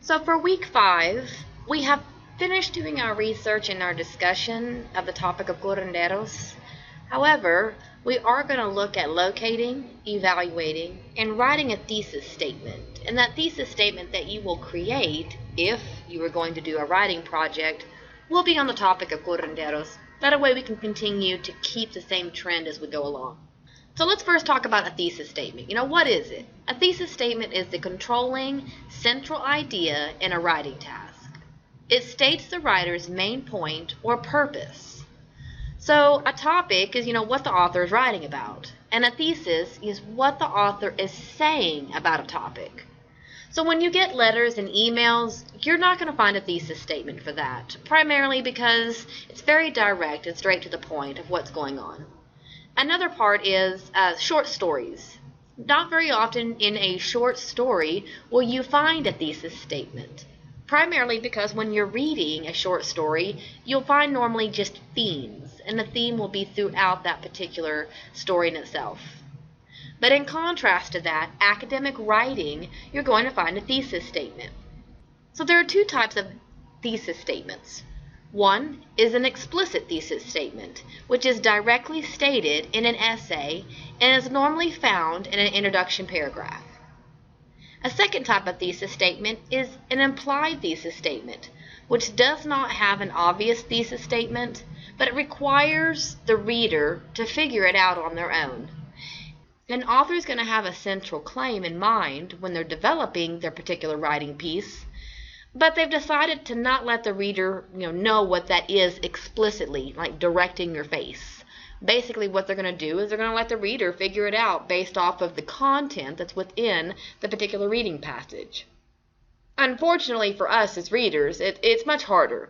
So for week 5, we have finished doing our research and our discussion of the topic of curanderos. However, we are going to look at locating, evaluating, and writing a thesis statement. And that thesis statement that you will create, if you are going to do a writing project, will be on the topic of curanderos. That way we can continue to keep the same trend as we go along. So let's first talk about a thesis statement. What is it? A thesis statement is the controlling central idea in a writing task. It states the writer's main point or purpose. So a topic is, what the author is writing about. And a thesis is what the author is saying about a topic. So when you get letters and emails, you're not going to find a thesis statement for that, primarily because it's very direct and straight to the point of what's going on. Another part is short stories. Not very often in a short story will you find a thesis statement, primarily because when you're reading a short story, you'll find normally just themes, and the theme will be throughout that particular story in itself. But in contrast to that, academic writing, you're going to find a thesis statement. So there are two types of thesis statements. One is an explicit thesis statement, which is directly stated in an essay and is normally found in an introduction paragraph. A second type of thesis statement is an implied thesis statement, which does not have an obvious thesis statement, but it requires the reader to figure it out on their own. An author is going to have a central claim in mind when they're developing their particular writing piece, but they've decided to not let the reader know what that is explicitly, like directing your face. Basically what they're going to do is they're going to let the reader figure it out based off of the content that's within the particular reading passage. Unfortunately for us as readers, it's much harder.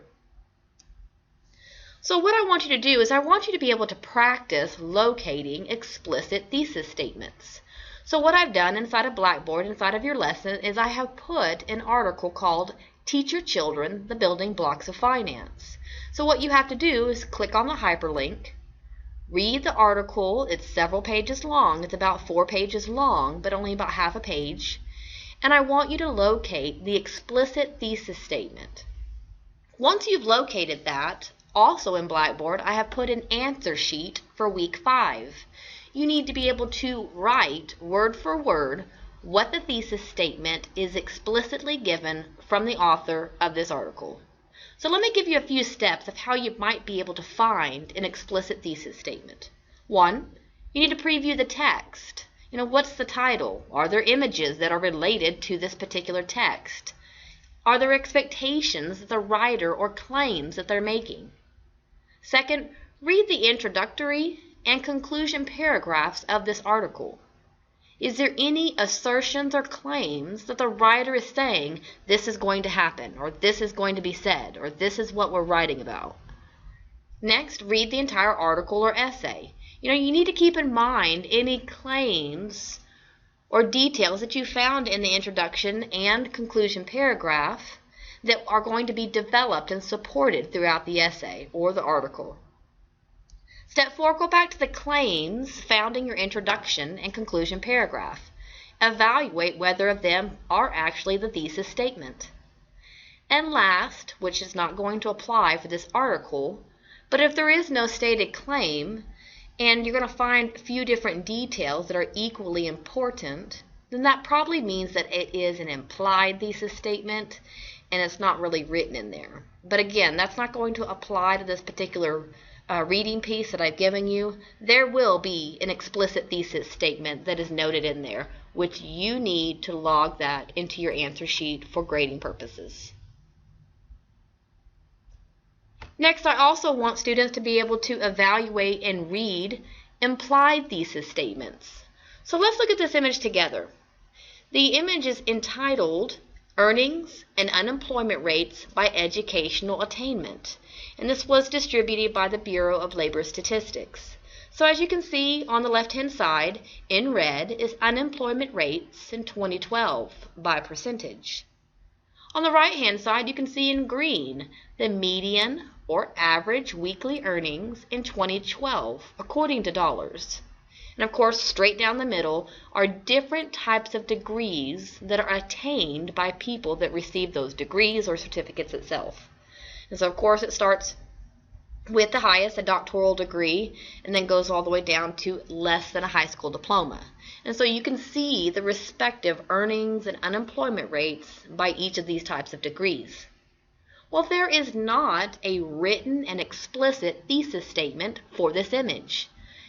So what I want you to do is I want you to be able to practice locating explicit thesis statements. So what I've done inside of Blackboard, inside of your lesson, is I have put an article called Teach Your Children the Building Blocks of Finance. So what you have to do is click on the hyperlink, read the article. It's several pages long. It's about 4 pages long, but only about half a page. And I want you to locate the explicit thesis statement. Once you've located that, also in Blackboard, I have put an answer sheet for week 5. You need to be able to write word for word what the thesis statement is explicitly given from the author of this article. So let me give you a few steps of how you might be able to find an explicit thesis statement. 1, you need to preview the text. What's the title? Are there images that are related to this particular text? Are there expectations that the writer or claims that they're making? Second, read the introductory and conclusion paragraphs of this article. Is there any assertions or claims that the writer is saying this is going to happen, or this is going to be said, or this is what we're writing about? Next, read the entire article or essay. You need to keep in mind any claims or details that you found in the introduction and conclusion paragraph that are going to be developed and supported throughout the essay or the article. Step 4, go back to the claims found in your introduction and conclusion paragraph. Evaluate whether of them are actually the thesis statement. And last, which is not going to apply for this article, but if there is no stated claim and you're going to find a few different details that are equally important, then that probably means that it is an implied thesis statement and it's not really written in there. But again, that's not going to apply to this particular reading piece that I've given you. There will be an explicit thesis statement that is noted in there, which you need to log that into your answer sheet for grading purposes. Next, I also want students to be able to evaluate and read implied thesis statements. So let's look at this image together. The image is entitled Earnings and Unemployment Rates by Educational Attainment, and this was distributed by the Bureau of Labor Statistics. So as you can see on the left-hand side, in red is unemployment rates in 2012 by percentage. On the right-hand side, you can see in green the median or average weekly earnings in 2012 according to dollars. And of course, straight down the middle are different types of degrees that are attained by people that receive those degrees or certificates itself. And so of course it starts with the highest, a doctoral degree, and then goes all the way down to less than a high school diploma. And so you can see the respective earnings and unemployment rates by each of these types of degrees. Well, there is not a written and explicit thesis statement for this image.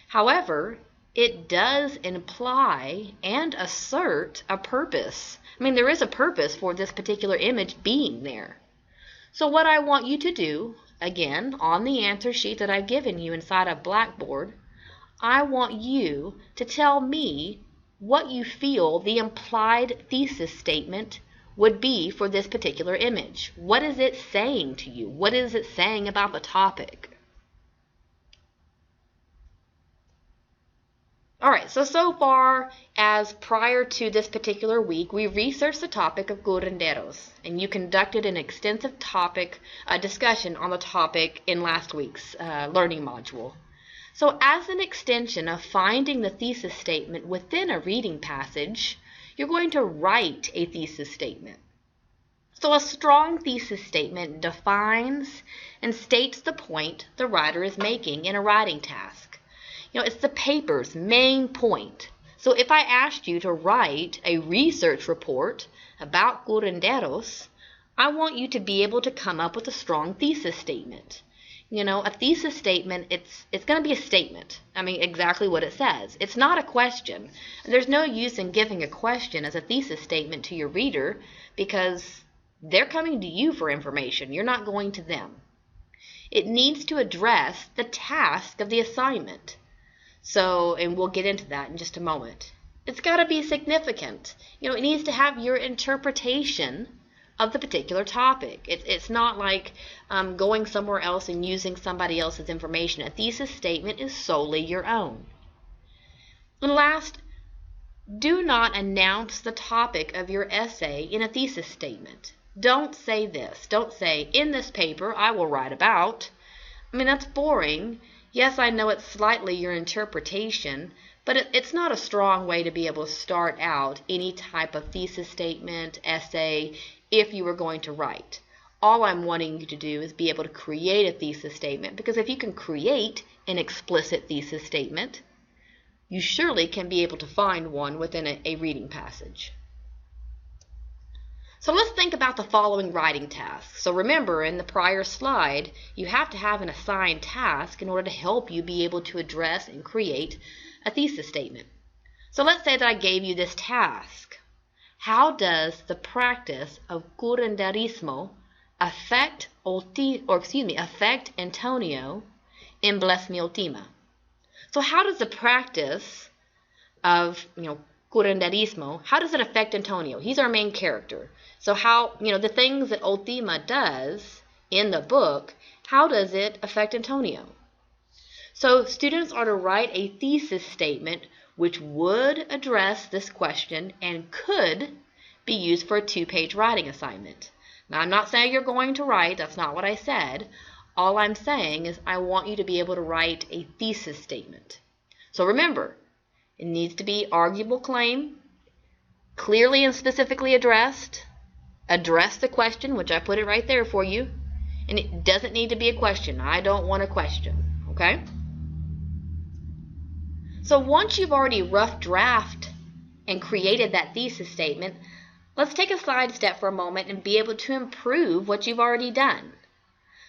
However, it does imply and assert a purpose. I mean, there is a purpose for this particular image being there. So what I want you to do, again, on the answer sheet that I've given you inside of Blackboard, I want you to tell me what you feel the implied thesis statement would be for this particular image. What is it saying to you? What is it saying about the topic? Alright, so far as prior to this particular week, we researched the topic of curanderos, and you conducted an extensive discussion on the topic in last week's learning module. So as an extension of finding the thesis statement within a reading passage, you're going to write a thesis statement. So a strong thesis statement defines and states the point the writer is making in a writing task. It's the paper's main point. So if I asked you to write a research report about curanderos, I want you to be able to come up with a strong thesis statement. A thesis statement, it's going to be a statement. I mean, exactly what it says. It's not a question. There's no use in giving a question as a thesis statement to your reader because they're coming to you for information. You're not going to them. It needs to address the task of the assignment. So, and we'll get into that in just a moment. It's got to be significant. It needs to have your interpretation of the particular topic. It's not like going somewhere else and using somebody else's information. A thesis statement is solely your own. And last, do not announce the topic of your essay in a thesis statement. Don't say this. Don't say, in this paper I will write about. I mean, that's boring. Yes, I know it's slightly your interpretation, but it's not a strong way to be able to start out any type of thesis statement, essay, if you were going to write. All I'm wanting you to do is be able to create a thesis statement, because if you can create an explicit thesis statement, you surely can be able to find one within a reading passage. So let's think about the following writing tasks. So remember, in the prior slide, you have to have an assigned task in order to help you be able to address and create a thesis statement. So let's say that I gave you this task. How does the practice of curanderismo affect Antonio in Bless Me Ultima? So how does the practice of curanderismo, how does it affect Antonio? He's our main character. So how, the things that Ultima does in the book, how does it affect Antonio? So students are to write a thesis statement which would address this question and could be used for a 2-page writing assignment. Now, I'm not saying you're going to write, that's not what I said. All I'm saying is I want you to be able to write a thesis statement. So remember, it needs to be arguable claim, clearly and specifically addressed, address the question, which I put it right there for you, and it doesn't need to be a question. I don't want a question, okay? So once you've already rough draft and created that thesis statement, let's take a side step for a moment and be able to improve what you've already done.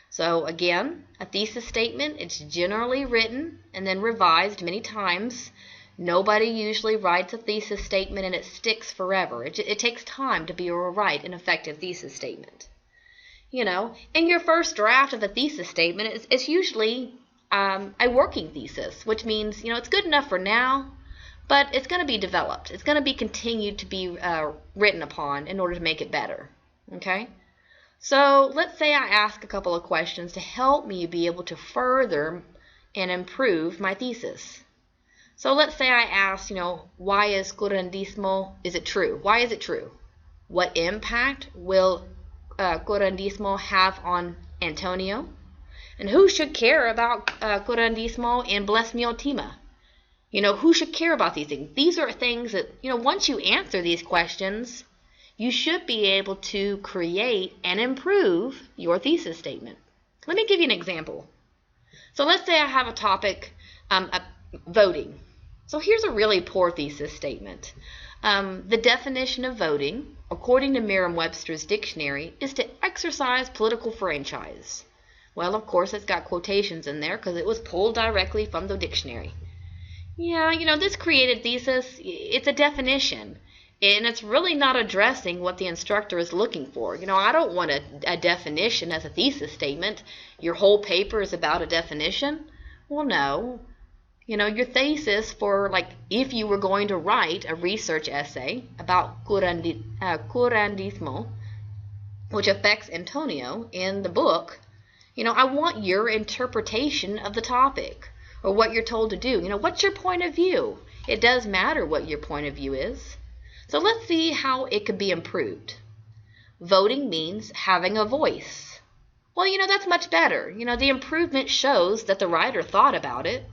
So again, a thesis statement, it's generally written and then revised many times. Nobody usually writes a thesis statement and it sticks forever. It takes time to be able to write an effective thesis statement. In your first draft of a thesis statement, it's usually a working thesis, which means, it's good enough for now, but it's going to be developed. It's going to be continued to be written upon in order to make it better. Okay? So let's say I ask a couple of questions to help me be able to further and improve my thesis. So let's say I ask, why is curandismo, is it true? Why is it true? What impact will curandismo have on Antonio? And who should care about curandismo in Bless Me Ultima? Who should care about these things? These are things that, once you answer these questions, you should be able to create and improve your thesis statement. Let me give you an example. So let's say I have a topic, voting. So here's a really poor thesis statement. The definition of voting, according to Merriam-Webster's dictionary, is to exercise political franchise. Well, of course, it's got quotations in there because it was pulled directly from the dictionary. Yeah, this created thesis, it's a definition, and it's really not addressing what the instructor is looking for. I don't want a definition as a thesis statement. Your whole paper is about a definition? Well, no. Your thesis for, if you were going to write a research essay about curandismo, which affects Antonio in the book, I want your interpretation of the topic, or what you're told to do. What's your point of view? It does matter what your point of view is. So let's see how it could be improved. Voting means having a voice. Well, that's much better. The improvement shows that the writer thought about it.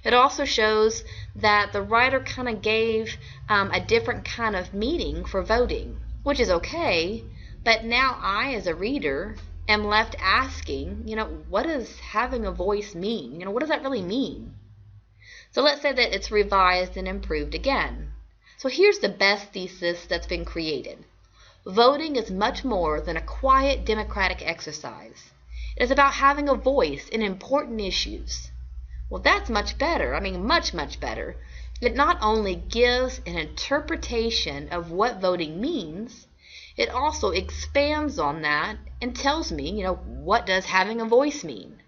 It also shows that the writer kind of gave a different kind of meaning for voting, which is okay, but now I, as a reader, am left asking, what does having a voice mean? What does that really mean? So let's say that it's revised and improved again. So here's the best thesis that's been created. Voting is much more than a quiet democratic exercise. It is about having a voice in important issues. Well, that's much better. Much, much better. It not only gives an interpretation of what voting means, it also expands on that and tells me, what does having a voice mean?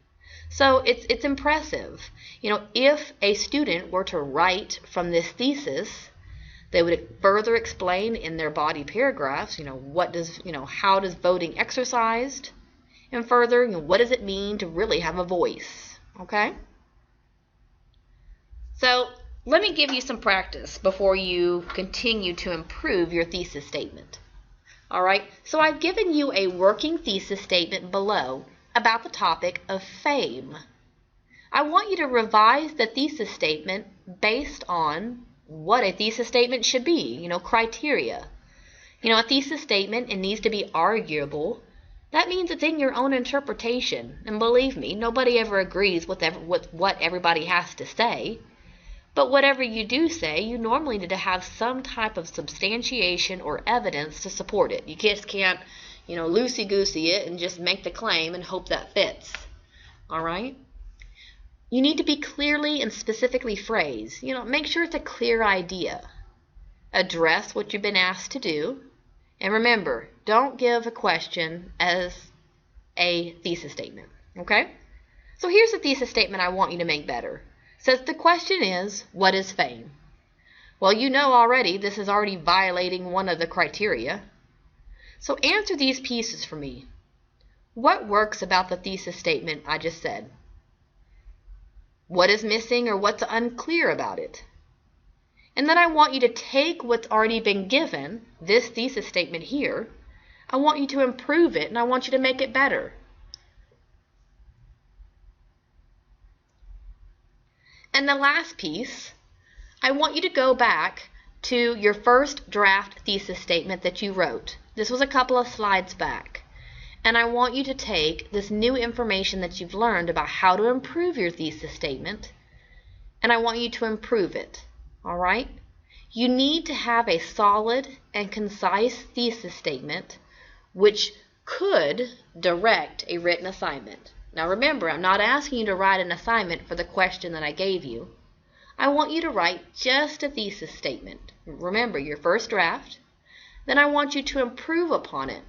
So it's impressive. If a student were to write from this thesis, they would further explain in their body paragraphs, how does voting exercised? And further, what does it mean to really have a voice? Okay? So let me give you some practice before you continue to improve your thesis statement. All right, so I've given you a working thesis statement below about the topic of fame. I want you to revise the thesis statement based on what a thesis statement should be, criteria. A thesis statement, it needs to be arguable. That means it's in your own interpretation. And believe me, nobody ever agrees with what everybody has to say. But whatever you do say, you normally need to have some type of substantiation or evidence to support it. You just can't, loosey-goosey it and just make the claim and hope that fits. All right? You need to be clearly and specifically phrased. Make sure it's a clear idea. Address what you've been asked to do. And remember, don't give a question as a thesis statement. Okay? So here's the thesis statement I want you to make better. Says the question is, what is fame? Well, already this is already violating one of the criteria. So answer these pieces for me. What works about the thesis statement I just said? What is missing or what's unclear about it? And then I want you to take what's already been given, this thesis statement here, I want you to improve it and I want you to make it better. And the last piece, I want you to go back to your first draft thesis statement that you wrote. This was a couple of slides back. And I want you to take this new information that you've learned about how to improve your thesis statement, and I want you to improve it. All right? You need to have a solid and concise thesis statement which could direct a written assignment. Now remember, I'm not asking you to write an assignment for the question that I gave you. I want you to write just a thesis statement. Remember, your first draft. Then I want you to improve upon it,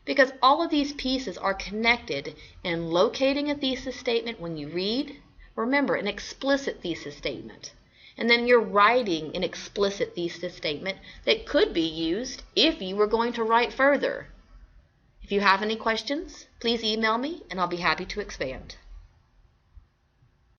because all of these pieces are connected in locating a thesis statement when you read. Remember, an explicit thesis statement. And then you're writing an explicit thesis statement that could be used if you were going to write further. If you have any questions, please email me and I'll be happy to expand.